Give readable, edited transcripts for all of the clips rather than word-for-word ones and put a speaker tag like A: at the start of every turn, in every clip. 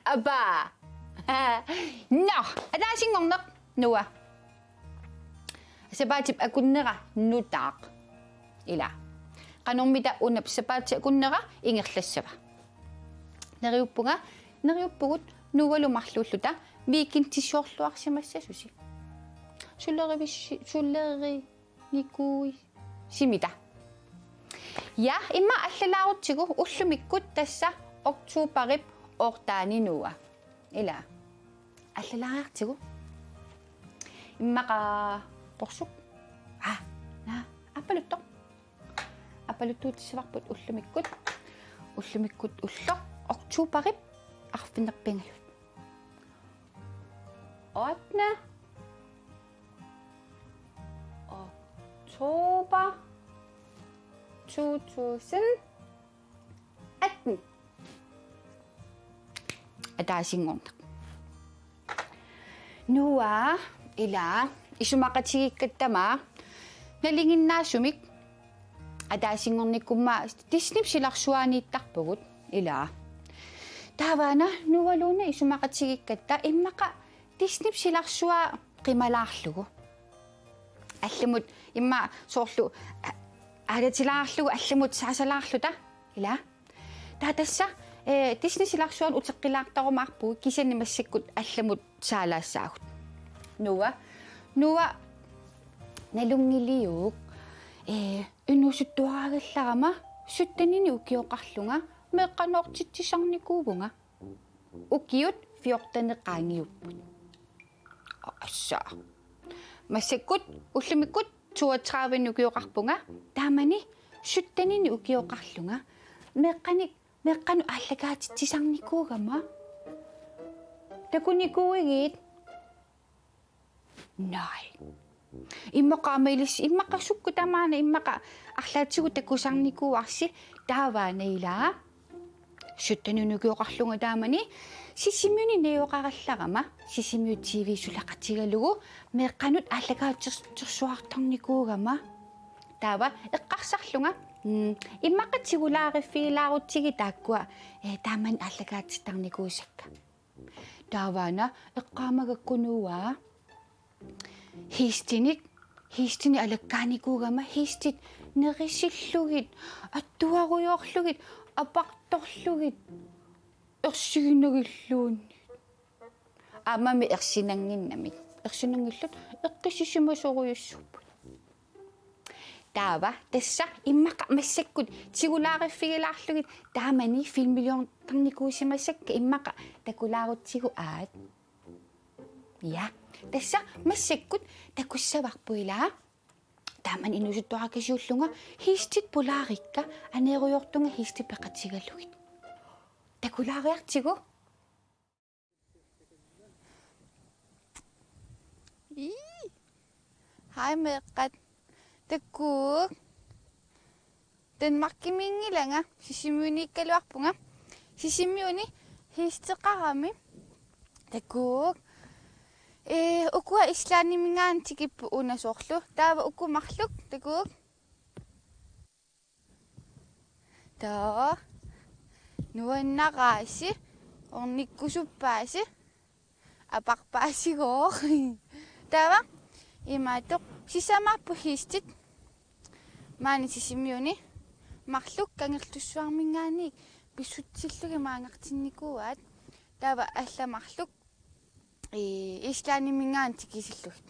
A: Aba. No, adasing ngong nok nuwa. Sabatip akunnera nutaaq. Ila. Kanong mida unap sabatip akunnera ingerlassava. Nariuppugut nuwalu marlulluta biikin tissorluarsimassa susi. Sulleri nikui simita. Ja, imma allalaarutsigu ullumikkut tassa oktuuparip ortaani nuwa. Ila. Allalaartigu. Immaqa porsuk. Appalutto. Appaluttuutissavarput ullumikkut ullo oktuuparip arfinnerpingalut. 8. oktober 2018. Adasingornak. Nuwa ila isumaqatigikkattama nalinginnaasumik adasingornikkumma tisnip silarsuaniittarpugut ila taavana nuwaluna isumaqatigikkatta immaqa tisnip silarsua qimalaarlugu аллумут имма соорлу алатилаарлугу аллумут саасалаарлута ила таатасса тиснисиларсуан утеққилаартарумаарпу кисаннимассаккут аллумут саалаассаагут нуа налунгилиук инусуттуараагалларама суттанини укиоқарлунга меққаноортитсисарникуувнга укиут фиортанеқаангиуппут асса массаккут уллумиккут 32 укиоқарпунга таамани суттанини укиоқарлунга меққану аллагаатитсисарникуугама такуникууигит най иммақаамаилис иммақассукку тамаана иммақа арлаатсигу такусарникууарси тааваанаилаа суттанини укиоқарлунга таамани сисимюни неоқаралларама сисимю тв сулақатигалугу меққанут аллагаатсерсуартарникуугама таава эққарсарлунга иммақатсигулаариффигилаарутсиги тааккуа тааман аллагаатситарникуусакка тааваана эққаамагаккунуа хистини алаккааникуугама хистит нерисиллугит аттуаруйоорлугит апарторлугит ерсигинагиллуунни аамами ерсинангиннамик ерсинангиллут эққиссисимасоруйуссуппут таава тасса иммақа массаккут тигулаариффигилаарлугит таамани филмиллион тарникуусимассакка иммақа такулаарутсигу аат я тасса массаккут такуссаварпуилаа тааман инусуттуаракасиуллунга хистит полаарикка анеруйортунга хисти пеқатигаллугит такулаариартигу хай меққат таккук Danmarkimingilanga сисимюниккалуарпунга сисимюни хистеқарами таккук укуа ислаанимингаан тикиппу унасоорлу таава укумарлук таккук таа нуаннарааси орниккусуппааси апарпаасигоо таава имаатоқ сисамаарпу хистит маани сисимиуни марлук кангерлуссуармингааник писсутсиллуги маангартинникууаат таава алламарлук ислаанимингаан тикисиллугит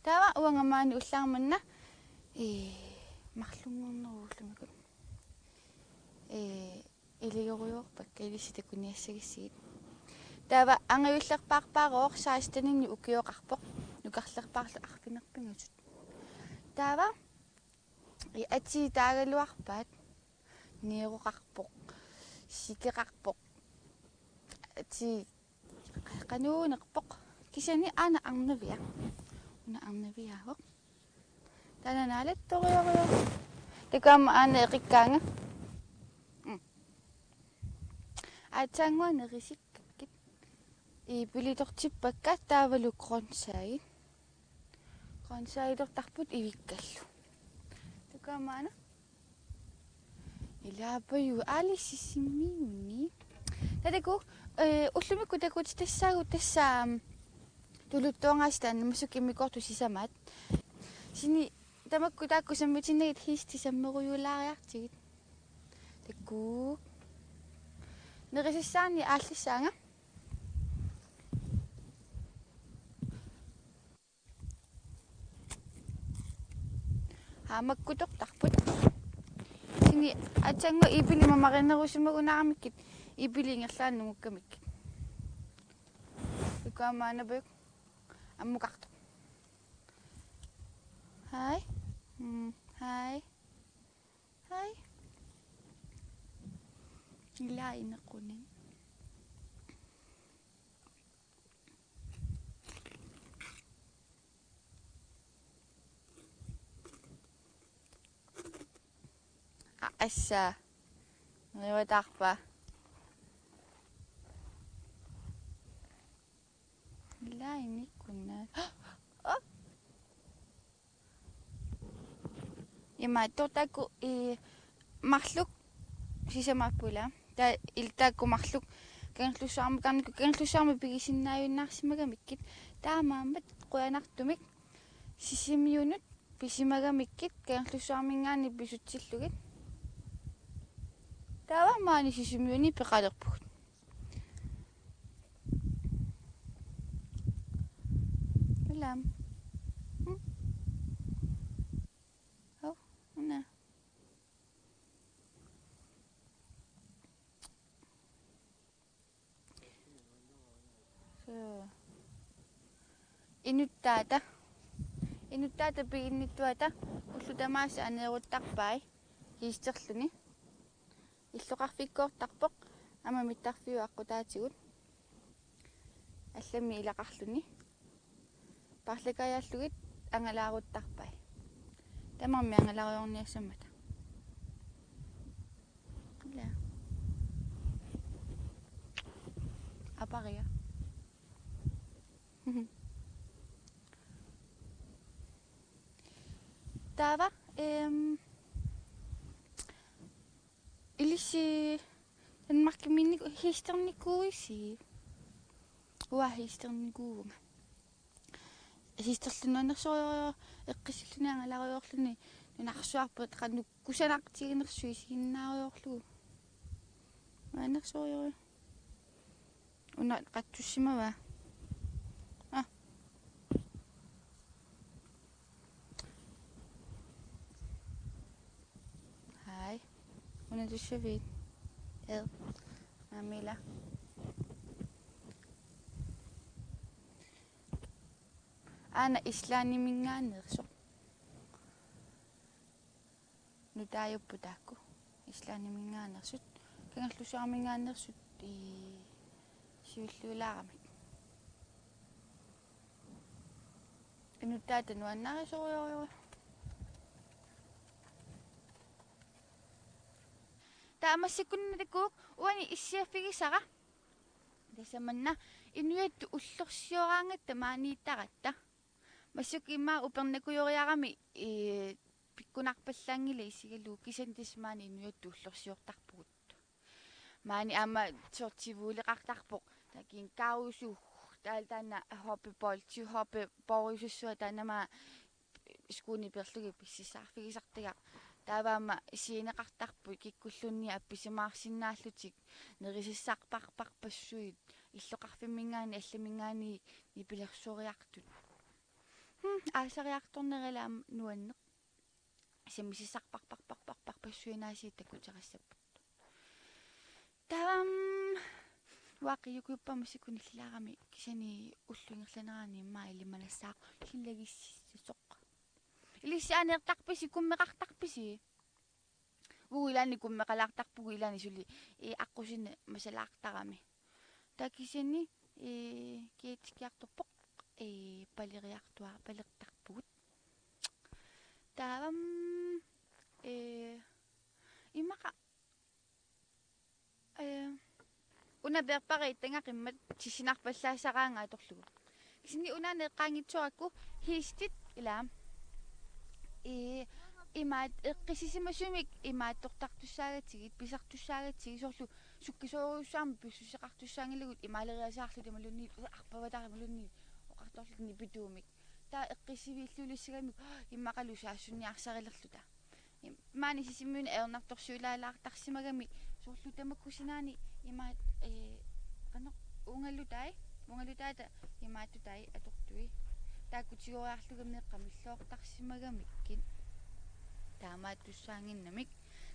A: таава уангамаани уллаарманна марлунгорнерууллумикут илигоруйорпакка илиситакуниассагиссигит таава ангавиллерпаарпаароор саастанинни укиоқарпоқ нукарлерпаарлу арфинерпингасут таава ати таагалуарпаат неероқарпоқ сикеқарпоқ ати кануунерпоқ кисани аана арнавиа una arnaviahoq tananalet toriario tekama ane qikkaanga atsanguanerisik ipilitortipakkat taavalu qonsaitortarput ivikkallu tekamaana ilaapayu aalississimmiunni tateku ullumikku takut tassaagu tassaam tuluttuangaasta annamasuk immikortu sisamat sini tamakku taakkusammitinagit hiistisammeruyulaariartigit takku nerisissaarni aallissaanga hamakkutortarput sini atsangua ipili mamarinerussumagunaramikkit ipili ingerlaannungukkamikki ikuamaanapayuk ammukartu hai hai ila inequnin assa ngiwatarpa ila inikkunna Imaattortaakku marluk sisamappula ta iltaakku marluk kangerlussuarmi pigisinnaayunnaarsimagamikkit taamaammat quyanartumik sisimiunut pisimagamikkit kangerlussuarmingaanni pisutsillugit taavamaani sisimiuni peqalerpugut ilam Una. So. Inuttaata piginnittuata ullutamaassa aneeruttarpai hiisterluni illoqarfikkoortarpoq amamittarfiu aqqutaatigut allami ilaqarluni parlakajaallugit angalaaruttarpai tamarmi angalariorniassammata ila aparia taava ilissi tanmarkiminniku hiisternikkuisi hiisternikkuugunga hiisterlunuanersorio eqqissilluni angalariorluni nunarsuarput qannukkusanartiginersui siginnaariorlugu maanersorio una qattussimava hai una tussavit mamila ana islaanimingaanneersoq nutaajupputakku islaanimingaannersut kangerlussuarmingaannersut siulluulaaramik inuttaata nuannarisorio taamassikunnatakkuuk uani issiaffigisara tasamanna inuattu ullorsioraangatta maaniittaratta massuk immaa upernakujoriarami pikkunarpallaangila issigaluu kisantismaani inuattu ullorsiortarpugut maani ama sortivuuleqartarpoq takin kausu taana hoppeboll hoppe borisussua taanama skuuni perlugi pississaarfigisartagaq taavaama siineqartarpu kikkullunni appisamaarsinnaallutik nerisissarparparpassuit illoqarfimmingaani allamingaani nipilersoriartut аасариарторнерилаам нуаннеқ самисиссарпарпарпарпарпассуинаасииттаккутерассаппут таам вақиюкуиппамассикуниллаарами кисани уллуингерланераани иммаа илиманассаақ хиллагиссисоқ илиссаанеэртарписи куммеқартарписи уилаани куммеқалаартарпугу илаани сули аққусине масалаартарами такисани киитикиарторпоқ палериартуа палертар
B: una berpareitanga qimmat sisinarpallaasaqaanga atorlugu kisini unane qaangitsuaqku hiistit ila imaat eqqisissimasumik imaattortartussaagatigit pisartussaagatigit sorlu sukkisooruussaarmi pissuseqartussaangilugut imaaleriasaarlut imalunni arpavataarimalunni oqartorlutni pituumik taa eqqisiviilluulissagamik immaqalusaassuniarsarillerluta maani sisimmuuni eernartorsuulaalaartarsimagami sorlu tamakkusinaani imaat qanoq ungalutaata imaattutai atortui taakkutigoraarlugameeqqamillooqtarsimagamikkit taamaattussaanginnamik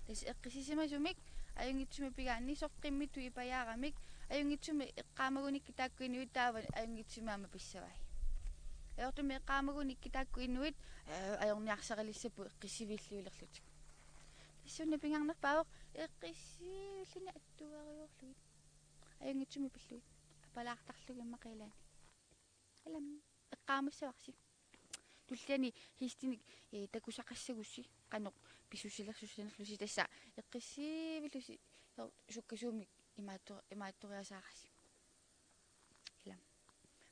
B: tas eqqisissimasumik ajungitsumi pigaanni soqqimmitu ipayaaramik ajungitsumi eqqaamagunikki taakkuinuit taavan ajungitsumaama pissavai eortumi eqqaamagunikki taakkuinuit ajorniarsarilissappu eqqisiviilluilerlutik tassunna pingarnerpaawoq eqqisiivilluni attuariorluit ajungitsumi pilluit apalaartarlugimmaqilaani alam eqqaamussavaqsi tullani hiistinik takusaqassagussi qanoq pissusilersussanerlusi tassa eqqissiivillusi sukkasuumik imaattoriasaaqasi alam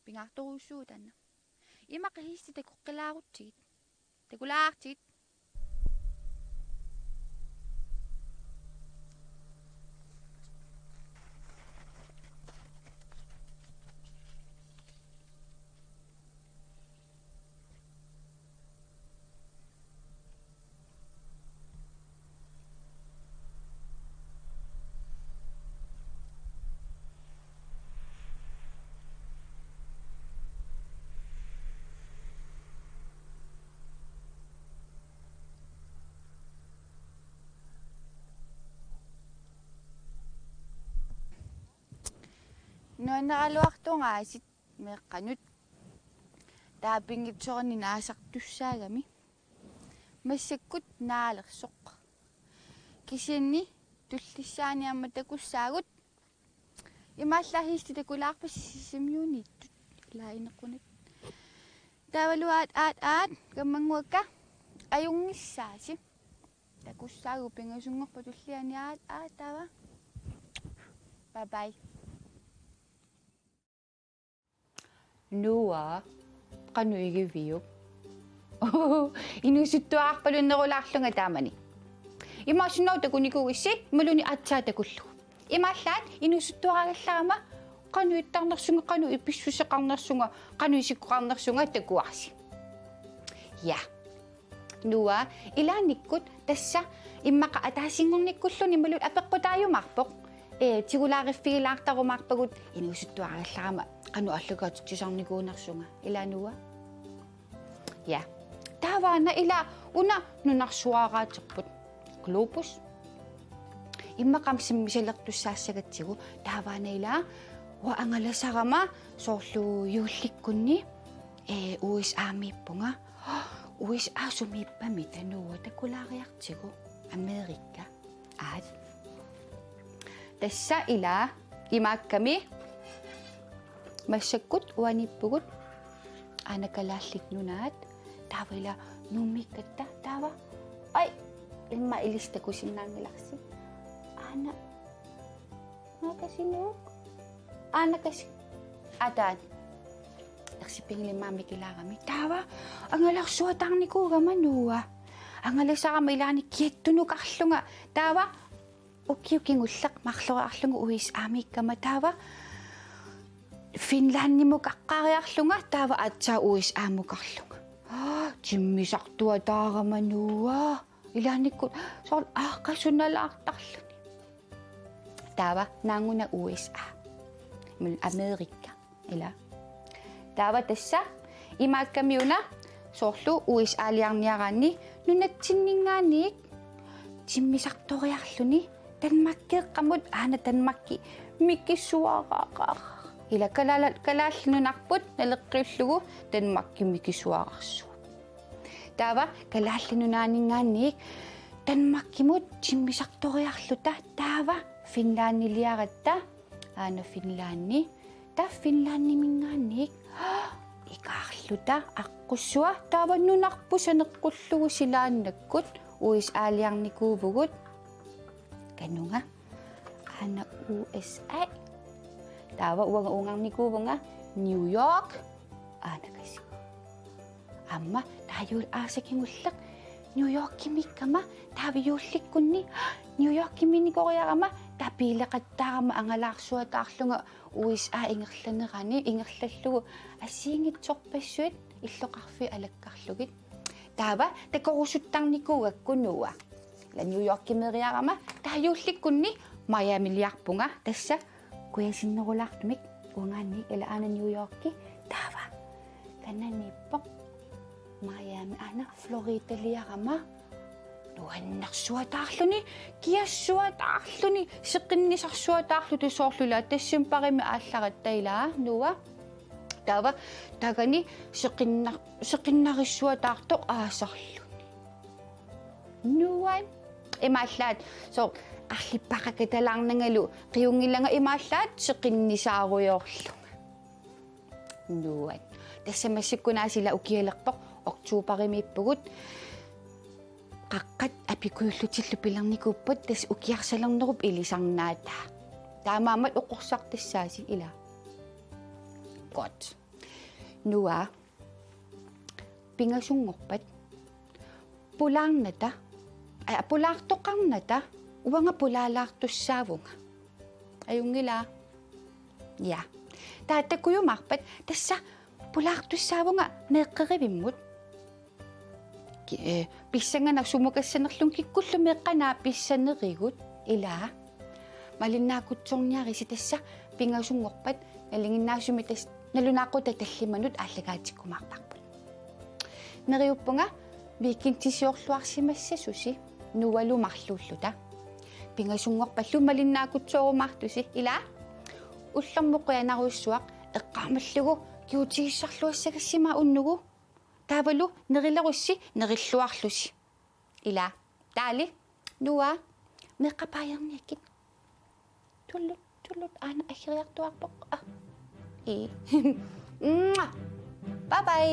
B: pingaartoruussuu tanna imaqa hiisti takuqqilaarutigit takulaartigit nuanneraluartungasit meeqqanut taapingitsorni naasartussaagami massakkut naalersoq kisianni tullissaaniamma takussaagut imaallahiisti takulaarpassisimiuniittut ilaa'ineqqunat taavaluaat aat kammanguakka ajungissaasi takussaagu pingasungorpa tulliani aat taava bye bye
A: Nuwa qanuigiviuk inusuttuaqarpalunnerulaarlunga taamani imaasunnautakunikugissi maluni atsaatakullu imaallaat inusuttuaqagallarama qanuittarnersunga qanu ipissuseqarnersunga qanuisikkoqarnersunga takuarsi ja nuwa ilaanikkut tassa immaqa ataasingornikkulluni malut apeqqutaayumarpoq tigulaariffigilaartarumaarpagut inusuttuaqagallarama qanu allugaatuttisarnikuunersunga ilanuwa ja taavaana ila una nunarsuaraaterput globus immaqam simmisalertussaassagatsigu taavaana ila wa angalasarama soorlu yuullikkunni USA-miippunga USA-sumiippami tanuwa takulaariartigu Amerikka aat tassa ila imaakkami massakkut uanippugut anakalaalliknunaat taava ila nummikkatta taava ai imma ilistakusinnaangilarsi nakasinuuk nakasi ataan ersipingilimmaamikilaarami taava angalarsuatarnikuugamanuwa angalasarama ilaani kiattunukarlunga taava ukkiukingulleq marloriarlunga USA-miikkama taava Finlandimuk aqqaariarlunga taava atsaa USA-mukarlunga timmisartua taaramanuwa ilaanikkut soor aaqqasunalaartarluni taava naanguna USA Amerikka ila taava tassa imaakkamiuna soorlu USA-liarniaraanni nunatsinningaaniik timmisartoriarluni tanmakkeeqqamut aana tanmakki mikkissuaraaqaar ila kalaallinunarput naleqqriullugu tanmakki mikkissuararsu taava kalaallinunaaningaanniik tanmakkimut timmisartoriarluta taava Finlandiliaratta aana Finlanni ta Finlannimingaanniik ikaarluta aqussua taava nunarpusaneqqullugu silaannakkut USA-liarnikuuvugut kanunga aana USA Tawa uang nikuunga New York. Nakasi. Amma tayo asakingulak. New York kimikama taviyullik kunni. New York kimini ko kaya kama tapila kattama angalaksuat aklunga USA ingerlanerani ingerlallu asingit sorpassuat illoqarfi alakkarlugit. Taava takorusuttарникуугаккунуа. La New York kimeriarama taayullik kunni Miami liarpunga tassa kuyasinnerulарtumik ungaanni ila ana New Yorki taava kananippoq Miami ana Florida liarama nuannarsuataarluni kiassuataarluni seqinnisarsuataarlu tusoorlula tassum parimi aallarаттаилаа nuwa taava tagani seqinnarissuataartoq aasarluni nuwan imaallaat so арлиппақакаталаарнангалу қиунгиланга имааллаат seqinnisaaruйорлунга nuwan тассамассиккунаасила укиалерпоқ октуупаримииппугут qaqqat apikuullutillu pilarnikuuppat tas ukiarsalernerup ilisarnaata taamaamat uqorsartassaasi ila godt nuwa pingasungorpat pulaarnata pulaartoqarnata uanga pulaalaartussaavunga ajungila ja taattakuyumarpat tassa pulaartussaavunga meeqqerivimmut писсангана сумукассанерлун киккуллу меэкканаа писсанеригут илаа малиннаакутсорниариси тасса пингасунгорпат налингиннаасуми тас налунааққута таллиманут ааллагаатиккумаарпарпут нериуппунга викинтисиорлуарсимассасуси нуалумарлууллута пингасунгорпаллу малиннаакутсоорумаартуси илаа уллэрмоққианаруссуақ эққармаллугу киутигиссарлуассагассима уннугу таавалу нерилерусси нериллуарлуси ила таали нуа меққапаярниаккит туллут аана ахириартуарпоқ бай бай